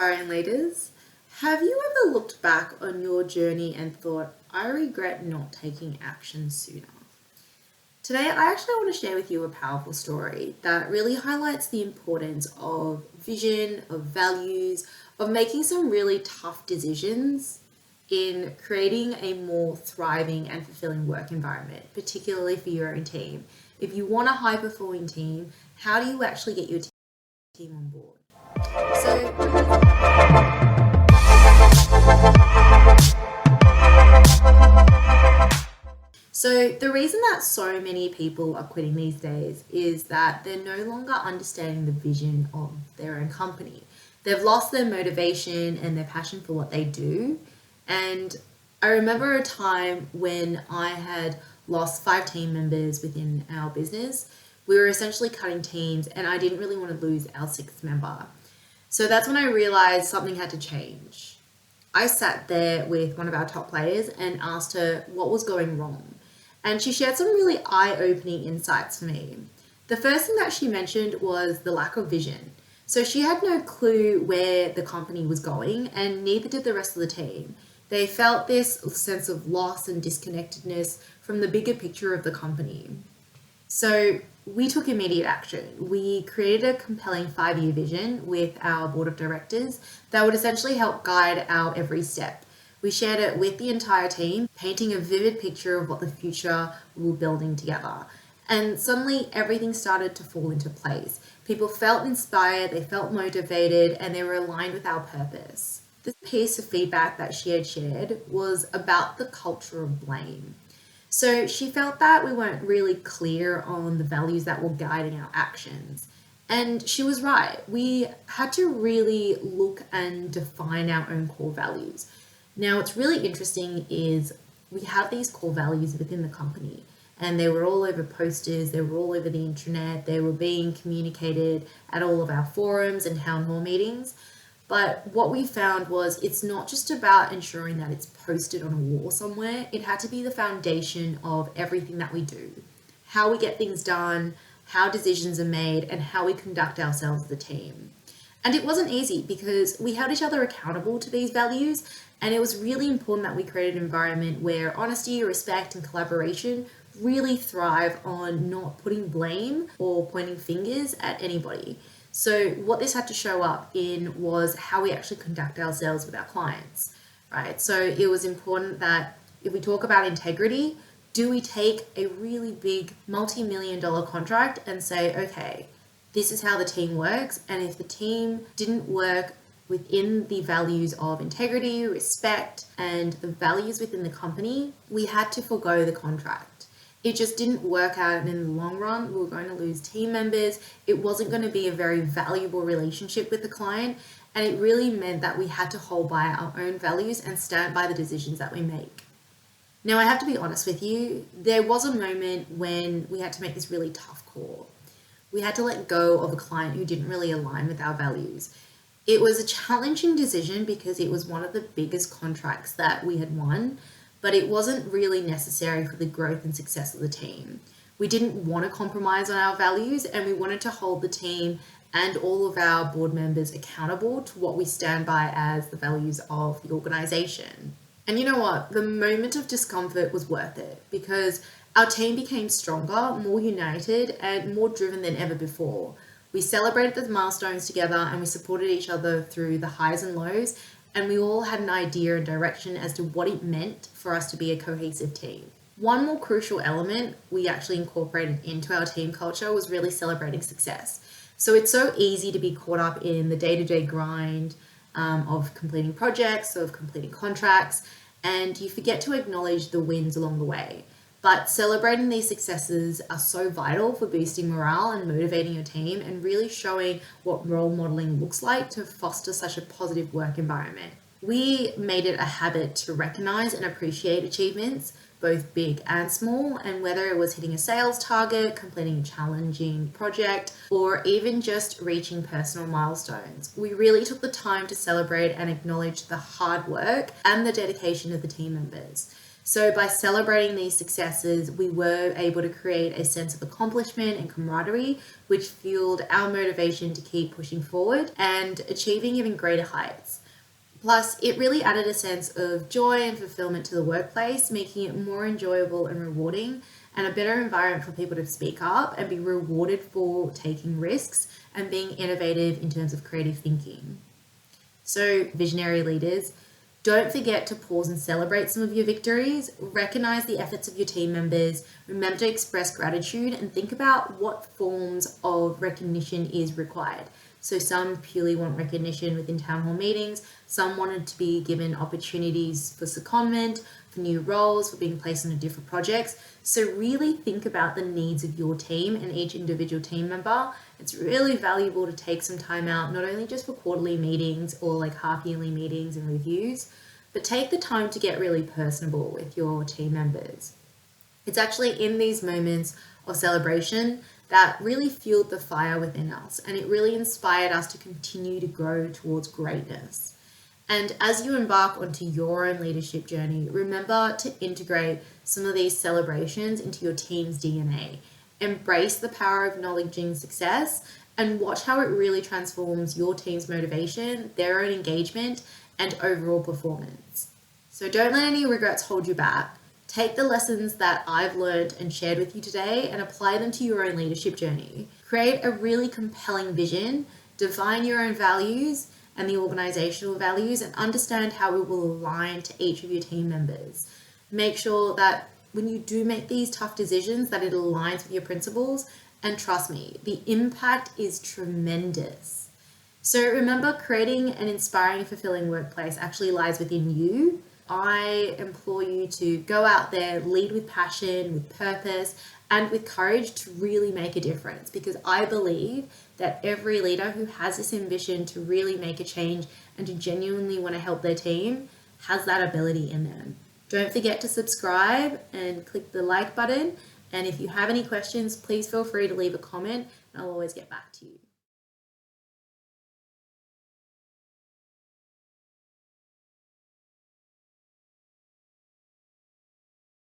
Aspiring leaders, have you ever looked back on your journey and thought, I regret not taking action sooner? Today, I actually want to share with you a powerful story that really highlights the importance of vision, of values, of making some really tough decisions in creating a more thriving and fulfilling work environment, particularly for your own team. If you want a high performing team, how do you actually get your team on board? So the reason that so many people are quitting these days is that they're no longer understanding the vision of their own company. They've lost their motivation and their passion for what they do. And I remember a time when I had lost 5 team members within our business. We were essentially cutting teams and I didn't really want to lose our 6th member. So that's when I realized something had to change. I sat there with one of our top players and asked her what was going wrong. And she shared some really eye-opening insights for me. The first thing that she mentioned was the lack of vision. So she had no clue where the company was going, and neither did the rest of the team. They felt this sense of loss and disconnectedness from the bigger picture of the company. So we took immediate action. We created a compelling 5-year vision with our board of directors that would essentially help guide our every step. We shared it with the entire team, painting a vivid picture of what the future we were building together. And suddenly everything started to fall into place. People felt inspired, they felt motivated, and they were aligned with our purpose. This piece of feedback that she had shared was about the culture of blame. So she felt that we weren't really clear on the values that were guiding our actions. And she was right. We had to really look and define our own core values. Now, what's really interesting is we have these core values within the company, and they were all over posters, they were all over the internet, they were being communicated at all of our forums and town hall meetings. But what we found was it's not just about ensuring that it's posted on a wall somewhere. It had to be the foundation of everything that we do, how we get things done, how decisions are made, and how we conduct ourselves as a team. And it wasn't easy because we held each other accountable to these values, and it was really important that we created an environment where honesty, respect, and collaboration really thrive on not putting blame or pointing fingers at anybody. So what this had to show up in was how we actually conduct ourselves with our clients, right? So it was important that if we talk about integrity, do we take a really big multi-million-dollar contract and say, okay, this is how the team works, and if the team didn't work within the values of integrity, respect, and the values within the company, we had to forego the contract. It just didn't work out, and in the long run, we were going to lose team members. It wasn't going to be a very valuable relationship with the client, and it really meant that we had to hold by our own values and stand by the decisions that we make. Now, I have to be honest with you, there was a moment when we had to make this really tough call. We had to let go of a client who didn't really align with our values. It was a challenging decision because it was one of the biggest contracts that we had won, but it wasn't really necessary for the growth and success of the team. We didn't want to compromise on our values, and we wanted to hold the team and all of our board members accountable to what we stand by as the values of the organization. And you know what? The moment of discomfort was worth it because our team became stronger, more united, and more driven than ever before. We celebrated the milestones together and we supported each other through the highs and lows, and we all had an idea and direction as to what it meant for us to be a cohesive team. One more crucial element we actually incorporated into our team culture was really celebrating success. So it's so easy to be caught up in the day-to-day grind of completing projects, of completing contracts, and you forget to acknowledge the wins along the way. But celebrating these successes are so vital for boosting morale and motivating your team and really showing what role modeling looks like to foster such a positive work environment. We made it a habit to recognize and appreciate achievements, both big and small, and whether it was hitting a sales target, completing a challenging project, or even just reaching personal milestones. We really took the time to celebrate and acknowledge the hard work and the dedication of the team members. So by celebrating these successes, we were able to create a sense of accomplishment and camaraderie, which fueled our motivation to keep pushing forward and achieving even greater heights. Plus, it really added a sense of joy and fulfillment to the workplace, making it more enjoyable and rewarding, and a better environment for people to speak up and be rewarded for taking risks and being innovative in terms of creative thinking. So, visionary leaders, don't forget to pause and celebrate some of your victories, recognize the efforts of your team members, remember to express gratitude, and think about what forms of recognition is required. So some purely want recognition within town hall meetings, some wanted to be given opportunities for secondment, for new roles, for being placed on different projects. So really think about the needs of your team and each individual team member. It's really valuable to take some time out, not only just for quarterly meetings or like half yearly meetings and reviews, but take the time to get really personable with your team members. It's actually in these moments of celebration that really fueled the fire within us, and it really inspired us to continue to grow towards greatness. And as you embark onto your own leadership journey, remember to integrate some of these celebrations into your team's DNA. Embrace the power of acknowledging success and watch how it really transforms your team's motivation, their own engagement, and overall performance. So don't let any regrets hold you back. Take the lessons that I've learned and shared with you today and apply them to your own leadership journey. Create a really compelling vision, define your own values and the organizational values, and understand how it will align to each of your team members. Make sure that when you do make these tough decisions that it aligns with your principles, and trust me, the impact is tremendous. So remember, creating an inspiring, fulfilling workplace actually lies within you. I implore you to go out there, lead with passion, with purpose, and with courage to really make a difference, because I believe that every leader who has this ambition to really make a change and to genuinely want to help their team has that ability in them. Don't forget to subscribe and click the like button. And if you have any questions, please feel free to leave a comment and I'll always get back to you.